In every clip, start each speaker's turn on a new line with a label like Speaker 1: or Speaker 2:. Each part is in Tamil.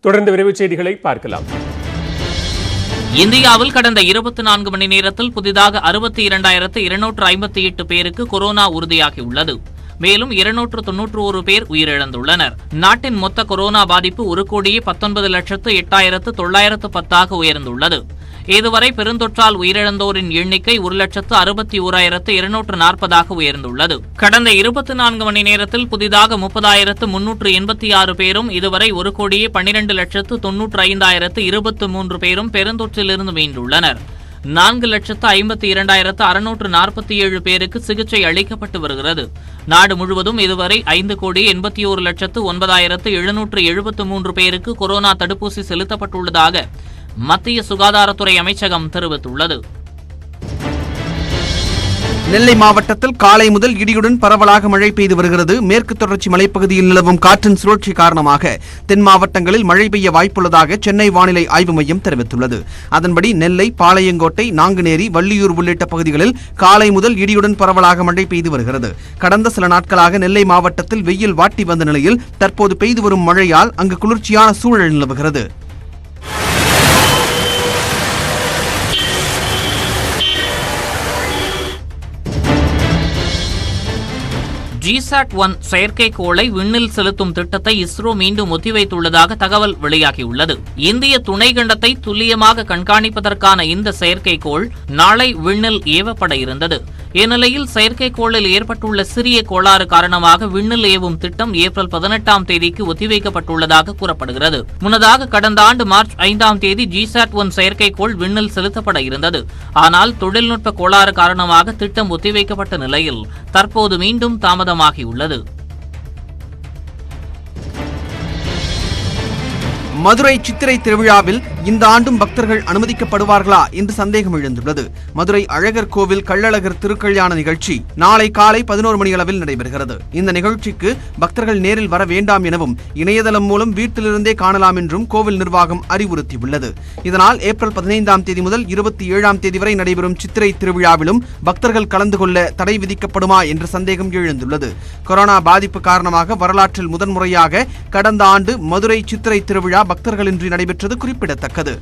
Speaker 1: தொடர்ந்து விரைவுச் செய்திகளை பார்க்கலாம்.
Speaker 2: இந்தியாவில் கடந்த 24 மணி நேரத்தில் புதிதாக 62,258 பேருக்கு கொரோனா உறுதியாகியுள்ளது. மேலும் 291 பேர் உயிரிழந்துள்ளனர். நாட்டின் மொத்த கொரோனா பாதிப்பு 1,19,08,910 உயர்ந்துள்ளது. இதுவரை பெருந்தொற்றால் உயிரிழந்தோரின் எண்ணிக்கை 1,61,240 உயர்ந்துள்ளது. கடந்த 24 மணி நேரத்தில் புதிதாக 30,386 பேரும் இதுவரை 1,12,95,023 பேரும் பெருந்தொற்றிலிருந்து மீண்டுள்ளனர். 4,52,647 பேருக்கு சிகிச்சை அளிக்கப்பட்டு வருகிறது. நாடு முழுவதும் இதுவரை 5,81,09,773 பேருக்கு கொரோனா தடுப்பூசி செலுத்தப்பட்டுள்ளதாக மத்திய சுகாதாரத்துறை அமைச்சகம் தெரிவித்துள்ளது.
Speaker 3: நெல்லை மாவட்டத்தில் காலை முதல் இடியுடன் பரவலாக மழை பெய்து வருகிறது. மேற்கு தொடர்ச்சி மலைப்பகுதியில் நிலவும் காற்றின் சுழற்சி காரணமாக தென் மாவட்டங்களில் மழை பெய்ய வாய்ப்புள்ளதாக சென்னை வானிலை ஆய்வு மையம் தெரிவித்துள்ளது. அதன்படி நெல்லை, பாளையங்கோட்டை, நாங்குநேரி, வள்ளியூர் உள்ளிட்ட பகுதிகளில் காலை முதல் இடியுடன் பரவலாக மழை பெய்து வருகிறது. கடந்த சில நாட்களாக நெல்லை மாவட்டத்தில் வெயில் வாட்டி வந்த நிலையில் தற்போது பெய்து வரும் மழையால் அங்கு குளிர்ச்சியான சூழல் நிலவுகிறது.
Speaker 2: GSAT-1 செயற்கைக்கோளை விண்ணில் செலுத்தும் திட்டத்தை இஸ்ரோ மீண்டும் ஒத்திவைத்துள்ளதாக தகவல் வெளியாகியுள்ளது. இந்திய துணைக்கண்டத்தை துல்லியமாக கண்காணிப்பதற்கான இந்த செயற்கைக்கோள் நாளை விண்ணில் ஏவப்பட இருந்தது. இந்நிலையில் செயற்கைக்கோளில் ஏற்பட்டுள்ள சிறிய கோளாறு காரணமாக விண்ணில் ஏவும் திட்டம் ஏப்ரல் 18ஆம் தேதிக்கு ஒத்திவைக்கப்பட்டுள்ளதாக கூறப்படுகிறது. முன்னதாக கடந்த ஆண்டு மார்ச் 5ஆம் தேதி GSAT-1 செயற்கைக்கோள் விண்ணில் செலுத்தப்பட இருந்தது. ஆனால் தொழில்நுட்ப கோளாறு காரணமாக திட்டம் ஒத்திவைக்கப்பட்ட நிலையில் தற்போது மீண்டும் தாமதமாகியுள்ளது.
Speaker 3: மதுரை சித்திரை திருவிழாவில் இந்த ஆண்டும் பக்தர்கள் அனுமதிக்கப்படுவார்களா என்று சந்தேகம் எழுந்துள்ளது. மதுரை அழகர் கோவில் கள்ளழகர் திருக்கல்யாண நிகழ்ச்சி நாளை காலை 11 மணி அளவில் நடைபெறுகிறது. இந்த நிகழ்ச்சிக்கு பக்தர்கள் நேரில் வர வேண்டாம் எனவும் இணையதளம் மூலம் வீட்டிலிருந்தே காணலாம் என்றும் கோவில் நிர்வாகம் அறிவுறுத்தியுள்ளது. இதனால் ஏப்ரல் 15ஆம் தேதி முதல் 27ஆம் தேதி வரை நடைபெறும் சித்திரை திருவிழாவிலும் பக்தர்கள் கலந்து கொள்ள தடை விதிக்கப்படுமா என்ற சந்தேகம் எழுந்துள்ளது. கொரோனா பாதிப்பு காரணமாக வரலாற்றில் முதன்முறையாக கடந்த ஆண்டு மதுரை சித்திரை திருவிழா பக்தர்களின்றி நடைபெற்றது குறிப்பிடத்தக்கது.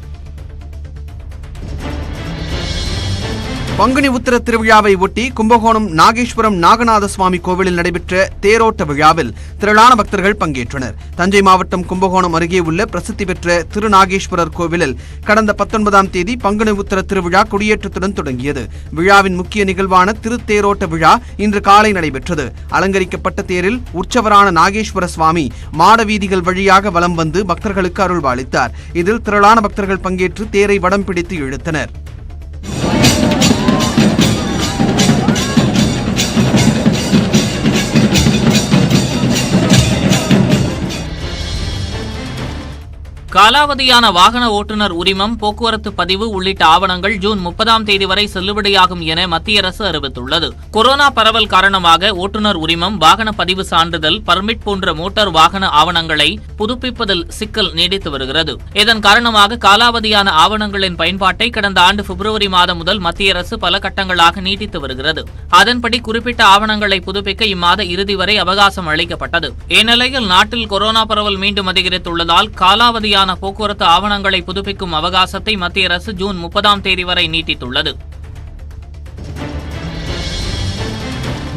Speaker 3: பங்குனி உத்திர திருவிழாவை ஒட்டி கும்பகோணம் நாகேஸ்வரம் நாகநாத சுவாமி கோவிலில் நடைபெற்ற தேரோட்ட விழாவில் திரளான பக்தர்கள் பங்கேற்றனர். தஞ்சை மாவட்டம் கும்பகோணம் அருகே உள்ள பிரசித்தி பெற்ற திருநாகேஸ்வரர் கோவிலில் கடந்த 19ஆம் தேதி பங்குனி உத்திர திருவிழா கொடியேற்றத்துடன் தொடங்கியது. விழாவின் முக்கிய நிகழ்வான திருத்தேரோட்ட விழா இன்று காலை நடைபெற்றது. அலங்கரிக்கப்பட்ட தேரில் உற்சவரான நாகேஸ்வர சுவாமி மாட வீதிகள் வழியாக வலம் வந்து பக்தர்களுக்கு அருள்பாலித்தார். இதில் திரளான பக்தர்கள் பங்கேற்று தேரை வடம் பிடித்து இழுத்தனர்.
Speaker 2: காலாவதியான வாகன ஓட்டுநர் உரிமம், போக்குவரத்து பதிவு உள்ளிட்ட ஆவணங்கள் ஜூன் 30ஆம் தேதி வரை செல்லுபடியாகும் என மத்திய அரசு அறிவித்துள்ளது. கொரோனா பரவல் காரணமாக ஓட்டுநர் உரிமம், வாகன பதிவு சான்றிதழ், பர்மிட் போன்ற மோட்டார் வாகன ஆவணங்களை புதுப்பிப்பதில் சிக்கல் நீடித்து வருகிறது. இதன் காரணமாக காலாவதியான ஆவணங்களின் பயன்பாட்டை கடந்த ஆண்டு பிப்ரவரி மாதம் முதல் மத்திய அரசு பல கட்டங்களாக நீட்டித்து வருகிறது. அதன்படி குறிப்பிட்ட ஆவணங்களை புதுப்பிக்க இம்மாத இறுதி வரை அவகாசம் அளிக்கப்பட்டது. இந்நிலையில் நாட்டில் கொரோனா பரவல் மீண்டும் அதிகரித்துள்ளதால் காலாவதியான போக்குவரத்து ஆவணங்களை புதுப்பிக்கும் அவகாசத்தை மத்திய அரசு ஜூன் 30ஆம் தேதி வரை நீட்டித்துள்ளது.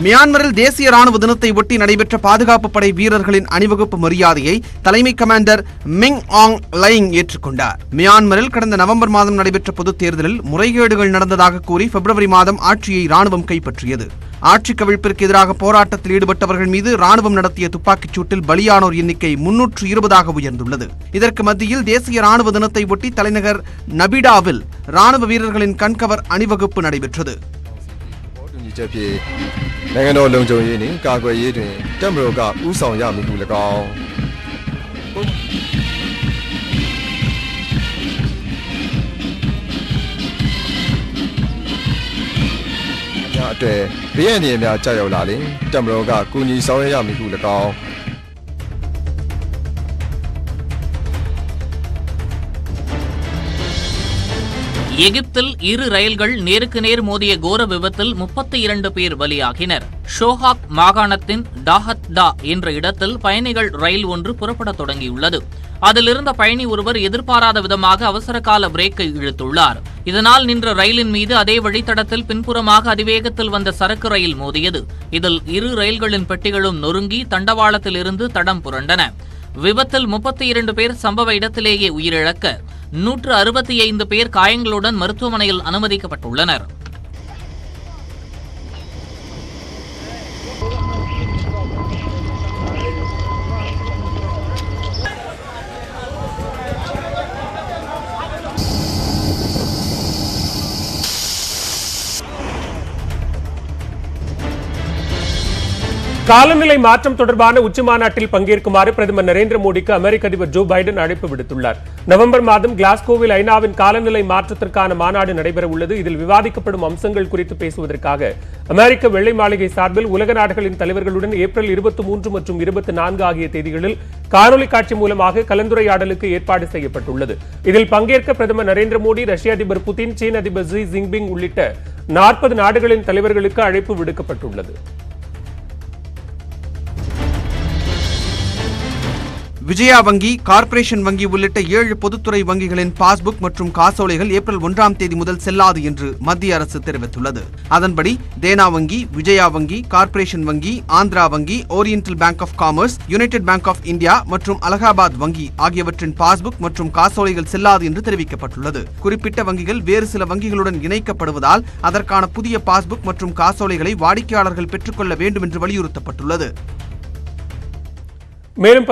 Speaker 3: மியான்மரில் தேசிய ராணுவ தினத்தை ஒட்டி நடைபெற்ற பாதுகாப்பு படை வீரர்களின் அணிவகுப்பு மரியாதையை தலைமை கமாண்டர் மிங் ஆங் லைங் ஏற்றுக்கொண்டார். மியான்மரில் கடந்த நவம்பர் மாதம் நடைபெற்ற பொதுத் தேர்தலில் முறைகேடுகள் நடந்ததாக கூறி பிப்ரவரி மாதம் ஆட்சியை ராணுவம் கைப்பற்றியது. ஆட்சி கவிழ்ப்பிற்கு எதிராக போராட்டத்தில் ஈடுபட்டவர்கள் மீது ராணுவம் நடத்திய துப்பாக்கிச் சூட்டில் பலியானோர் எண்ணிக்கை 320ஆக உயர்ந்துள்ளது. இதற்கு மத்தியில் தேசிய ராணுவ தினத்தை ஒட்டி தலைநகர் நபிடாவில் ராணுவ வீரர்களின் கண்கவர் அணிவகுப்பு நடைபெற்றது.
Speaker 2: எகிப்தில் இரு ரயில்கள் நேருக்கு நேர் மோதிய கோர விபத்தில் 32 பேர் பலியாகினர். ஷோஹாக் மாகாணத்தின் டாஹத் டா என்ற இடத்தில் பயணிகள் ரயில் ஒன்று புறப்பட தொடங்கியுள்ளது. அதில் இருந்த பயணி ஒருவர் எதிர்பாராத விதமாக அவசர கால பிரேக்கை இழுத்துள்ளார். இதனால் நின்ற ரயிலின் மீது அதே வழித்தடத்தில் பின்புறமாக அதிவேகத்தில் வந்த சரக்கு ரயில் மோதியது. இதில் இரு ரயில்களின் பெட்டிகளும் நொறுங்கி தண்டவாளத்தில் இருந்து தடம் புரண்டன. விபத்தில் 32 பேர் சம்பவ இடத்திலேயே உயிரிழக்க 165 பேர் காயங்களுடன் மருத்துவமனையில் அனுமதிக்கப்பட்டுள்ளனர்.
Speaker 1: காலநிலை மாற்றம் தொடர்பான உச்சிமாநாட்டில் பங்கேற்குமாறு பிரதமர் நரேந்திர மோடிக்கு அமெரிக்க அதிபர் ஜோ பைடன் அழைப்பு விடுத்துள்ளார். நவம்பர் மாதம் கிளாஸ்கோவில் ஐநாவின் காலநிலை மாற்றத்திற்கான மாநாடு நடைபெற உள்ளது. இதில் விவாதிக்கப்படும் அம்சங்கள் குறித்து பேசுவதற்காக அமெரிக்க வெள்ளை மாளிகை சார்பில் உலக நாடுகளின் தலைவர்களுடன் ஏப்ரல் 23 மற்றும் 24 ஆகிய தேதிகளில் காணொலி காட்சி மூலமாக கலந்துரையாடலுக்கு ஏற்பாடு செய்யப்பட்டுள்ளது. இதில் பங்கேற்க பிரதமர் நரேந்திர மோடி, ரஷ்ய அதிபர் புதின், சீன அதிபர் ஜி ஜின்பிங் உள்ளிட்ட 40 நாடுகளின் தலைவர்களுக்கு அழைப்பு விடுக்கப்பட்டுள்ளது.
Speaker 3: விஜயா வங்கி, கார்ப்பரேஷன் வங்கி உள்ளிட்ட 7 பொதுத்துறை வங்கிகளின் பாஸ்புக் மற்றும் காசோலைகள் ஏப்ரல் 1ஆம் தேதி முதல் செல்லாது என்று மத்திய அரசு தெரிவித்துள்ளது. அதன்படி தேனா வங்கி, விஜயா வங்கி, கார்ப்பரேஷன் வங்கி, ஆந்திரா வங்கி, Oriental Bank of Commerce, United Bank of India மற்றும் அலகாபாத் வங்கி ஆகியவற்றின் பாஸ்புக் மற்றும் காசோலைகள் செல்லாது என்று தெரிவிக்கப்பட்டுள்ளது. குறிப்பிட்ட வங்கிகள் வேறு சில வங்கிகளுடன் இணைக்கப்படுவதால் அதற்கான புதிய பாஸ்புக் மற்றும் காசோலைகளை வாடிக்கையாளர்கள் பெற்றுக்கொள்ள வேண்டும் என்று வலியுறுத்தப்பட்டுள்ளது.
Speaker 1: மேலும்